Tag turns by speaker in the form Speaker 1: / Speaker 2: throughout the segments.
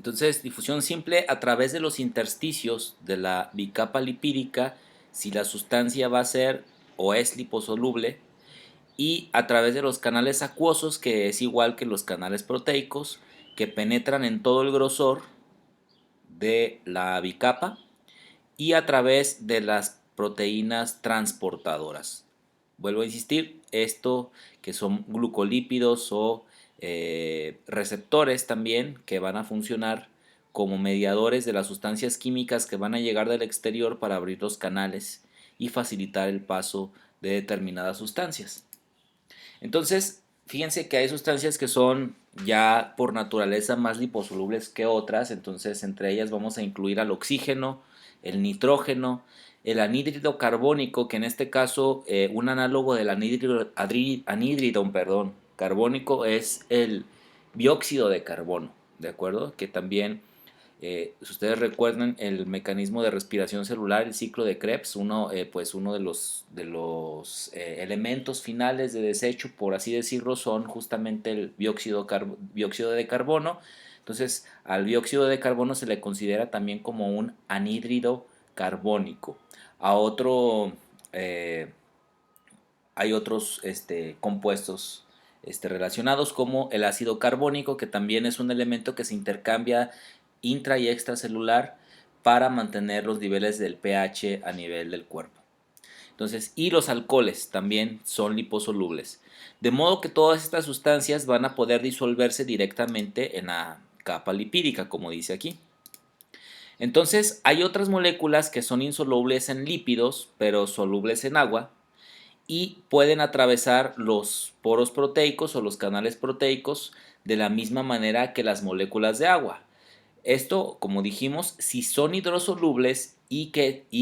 Speaker 1: Entonces, difusión simple a través de los intersticios de la bicapa lipídica, si la sustancia va a ser o es liposoluble, y a través de los canales acuosos, que es igual que los canales proteicos, que penetran en todo el grosor de la bicapa, y a través de las proteínas transportadoras. Vuelvo a insistir, esto que son glucolípidos o receptores también que van a funcionar como mediadores de las sustancias químicas que van a llegar del exterior para abrir los canales y facilitar el paso de determinadas sustancias. Entonces, fíjense que hay sustancias que son ya por naturaleza más liposolubles que otras, entonces entre ellas vamos a incluir al oxígeno, el nitrógeno, el anhídrido carbónico, que en este caso un análogo del anhídrido carbónico es el dióxido de carbono, ¿de acuerdo? Que también si ustedes recuerdan el mecanismo de respiración celular, el ciclo de Krebs, uno de los elementos finales de desecho, por así decirlo, son justamente el dióxido de carbono. Entonces, al dióxido de carbono se le considera también como un anhídrido carbónico. A otro, eh, hay otros compuestos relacionados como el ácido carbónico, que también es un elemento que se intercambia intra y extracelular para mantener los niveles del pH a nivel del cuerpo. Entonces, y los alcoholes también son liposolubles. De modo que todas estas sustancias van a poder disolverse directamente en la capa lipídica, como dice aquí. Entonces, hay otras moléculas que son insolubles en lípidos, pero solubles en agua, y pueden atravesar los poros proteicos o los canales proteicos de la misma manera que las moléculas de agua. Esto, como dijimos, si son hidrosolubles y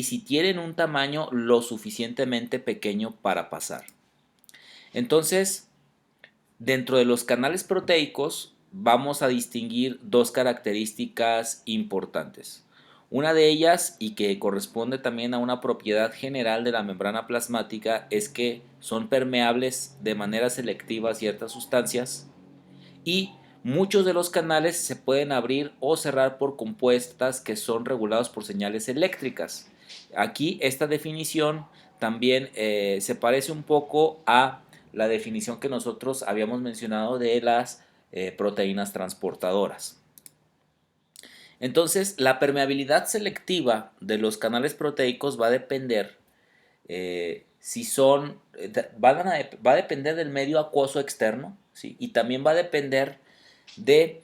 Speaker 1: si tienen un tamaño lo suficientemente pequeño para pasar. Entonces, dentro de los canales proteicos vamos a distinguir dos características importantes. Una de ellas, y que corresponde también a una propiedad general de la membrana plasmática, es que son permeables de manera selectiva a ciertas sustancias, y muchos de los canales se pueden abrir o cerrar por compuestas que son regulados por señales eléctricas. Aquí esta definición también se parece un poco a la definición que nosotros habíamos mencionado de las proteínas transportadoras. Entonces, la permeabilidad selectiva de los canales proteicos va a depender si son, va a depender del medio acuoso externo, ¿sí? Y también va a depender de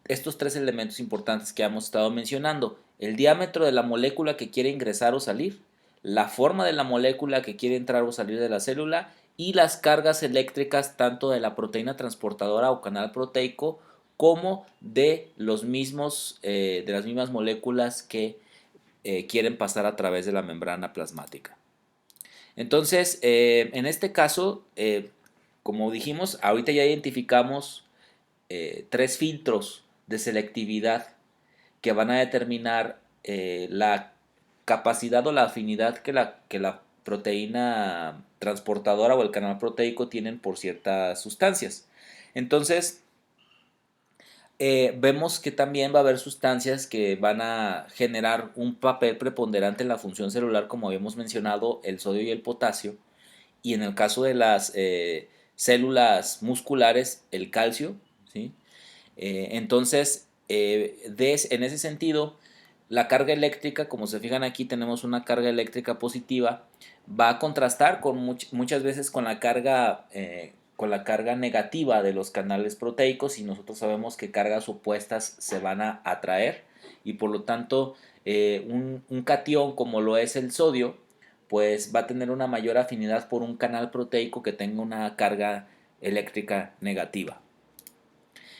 Speaker 1: estos tres elementos importantes que hemos estado mencionando: el diámetro de la molécula que quiere ingresar o salir, la forma de la molécula que quiere entrar o salir de la célula, y las cargas eléctricas tanto de la proteína transportadora o canal proteico como de los mismos, de las mismas moléculas que quieren pasar a través de la membrana plasmática. Entonces, en este caso, como dijimos, ahorita ya identificamos tres filtros de selectividad que van a determinar la capacidad o la afinidad que la proteína transportadora o el canal proteico tienen por ciertas sustancias. Entonces, vemos que también va a haber sustancias que van a generar un papel preponderante en la función celular, como habíamos mencionado, el sodio y el potasio, y en el caso de las células musculares, el calcio, ¿sí? Entonces, en ese sentido, la carga eléctrica, como se fijan aquí, tenemos una carga eléctrica positiva, va a contrastar muchas veces con la carga negativa de los canales proteicos, y nosotros sabemos que cargas opuestas se van a atraer, y por lo tanto un catión como lo es el sodio, pues va a tener una mayor afinidad por un canal proteico que tenga una carga eléctrica negativa.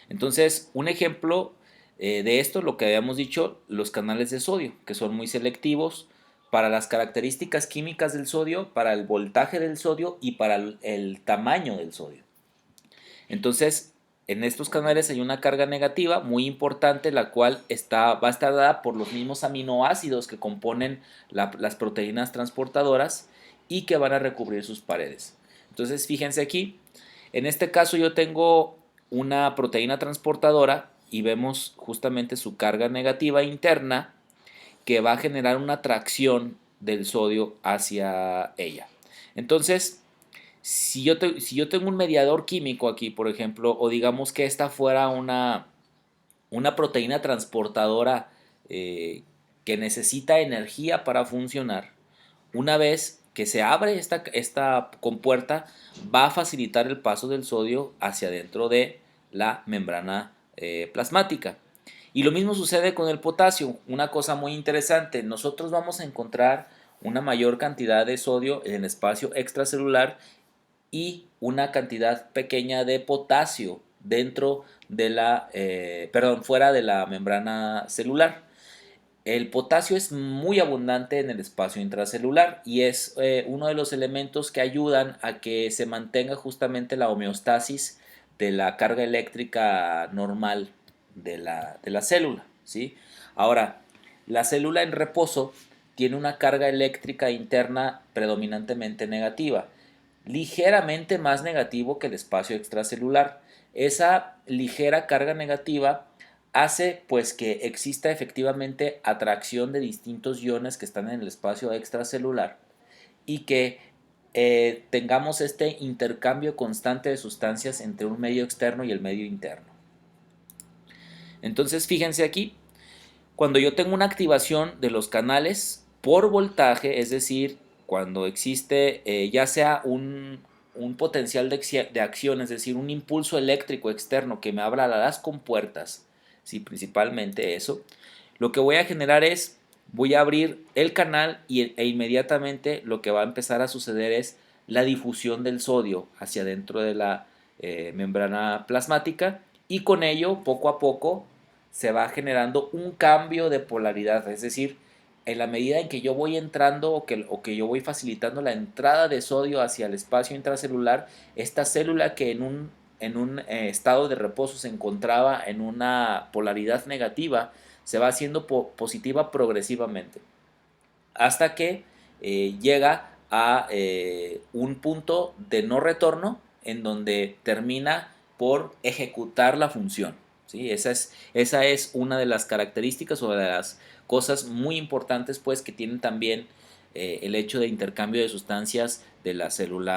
Speaker 1: Entonces, un ejemplo de esto, lo que habíamos dicho, los canales de sodio, que son muy selectivos para las características químicas del sodio, para el voltaje del sodio y para el tamaño del sodio. Entonces, en estos canales hay una carga negativa muy importante, la cual va a estar dada por los mismos aminoácidos que componen las proteínas transportadoras y que van a recubrir sus paredes. Entonces, fíjense aquí, en este caso yo tengo una proteína transportadora y vemos justamente su carga negativa interna que va a generar una atracción del sodio hacia ella. Entonces, si yo tengo un mediador químico aquí, por ejemplo, o digamos que esta fuera una proteína transportadora que necesita energía para funcionar, una vez que se abre esta compuerta, va a facilitar el paso del sodio hacia dentro de la membrana plasmática. Y lo mismo sucede con el potasio. Una cosa muy interesante, nosotros vamos a encontrar una mayor cantidad de sodio en el espacio extracelular y una cantidad pequeña de potasio dentro de fuera de la membrana celular. El potasio es muy abundante en el espacio intracelular y es uno de los elementos que ayudan a que se mantenga justamente la homeostasis de la carga eléctrica normal de la célula, ¿sí? Ahora, la célula en reposo tiene una carga eléctrica interna predominantemente negativa, ligeramente más negativo que el espacio extracelular. Esa ligera carga negativa hace pues que exista efectivamente atracción de distintos iones que están en el espacio extracelular y que tengamos este intercambio constante de sustancias entre un medio externo y el medio interno. Entonces fíjense aquí, cuando yo tengo una activación de los canales por voltaje, es decir, cuando existe ya sea un potencial de acción, es decir, un impulso eléctrico externo que me abra las compuertas, ¿sí? Principalmente eso, lo que voy a generar es, voy a abrir el canal e inmediatamente lo que va a empezar a suceder es la difusión del sodio hacia dentro de la membrana plasmática y con ello, poco a poco, se va generando un cambio de polaridad, es decir, en la medida en que yo voy entrando o que yo voy facilitando la entrada de sodio hacia el espacio intracelular, esta célula que en un estado de reposo se encontraba en una polaridad negativa, se va haciendo positiva progresivamente, hasta que llega a un punto de no retorno en donde termina por ejecutar la función. ¿Sí? Esa es una de las características o de las cosas muy importantes pues, que tienen también el hecho de intercambio de sustancias de la célula